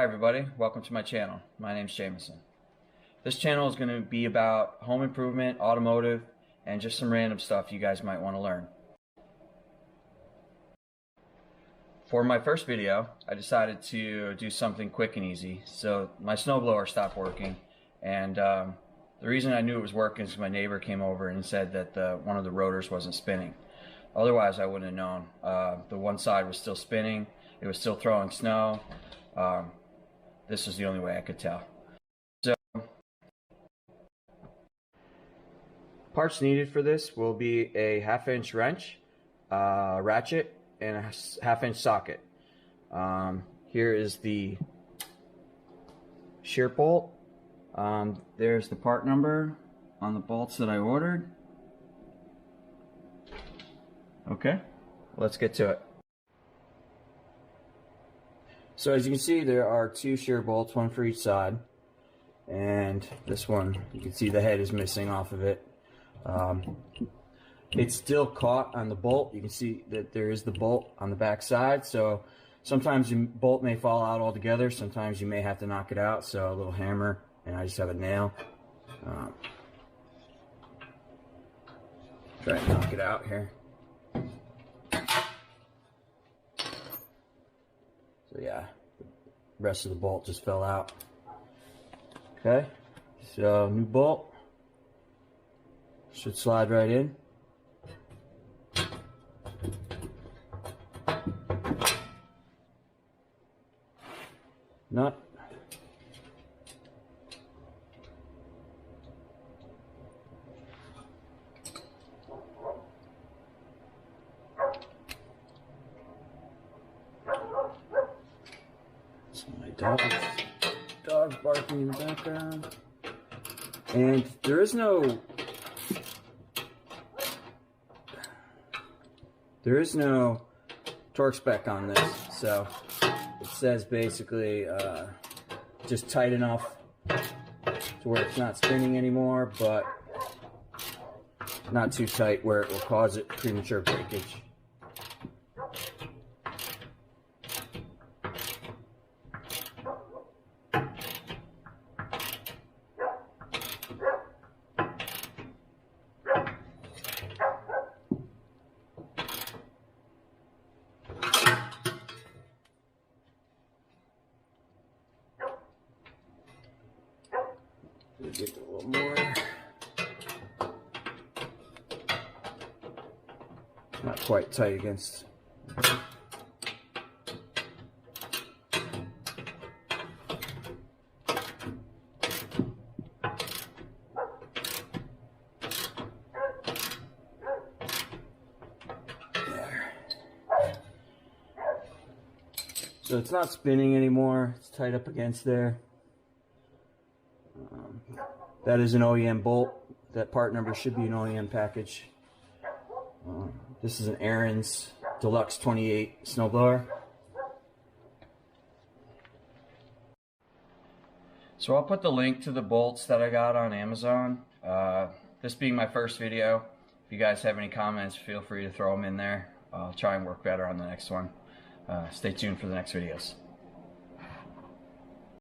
everybody, welcome to my channel. My name's Jameson. This channel is going to be about home improvement, automotive, and just some random stuff you guys might want to learn. For my first video, I decided to do something quick and easy. So my snowblower stopped working, and the reason I knew it was working is my neighbor came over and said that one of the rotors wasn't spinning. Otherwise I wouldn't have known. The one side was still spinning, it was still throwing snow. This was the only way I could tell. So, parts needed for this will be a 1/2-inch wrench, ratchet, and a 1/2-inch socket. Here is the shear bolt. There's the part number on the bolts that I ordered. Okay, let's get to it. So as you can see, there are 2 shear bolts, one for each side, and this one, you can see the head is missing off of it. It's still caught on the bolt. You can see that there is the bolt on the back side, so sometimes the bolt may fall out altogether, sometimes you may have to knock it out, so a little hammer, and I just have a nail. Try to knock it out here. So yeah, the rest of the bolt just fell out. Okay, so new bolt should slide right in. Nut. My dog's barking in the background, and there is no torque spec on this, so it says basically just tight enough to where it's not spinning anymore, but not too tight where it will cause it premature breakage. Get a little more. Not quite tight against. There. So it's not spinning anymore. It's tight up against there. That is an OEM bolt. That part number should be an OEM package. This is an Aaron's Deluxe 28 snowblower. So I'll put the link to the bolts that I got on Amazon. This being my first video, if you guys have any comments, feel free to throw them in there. I'll try and work better on the next one. Stay tuned for the next videos.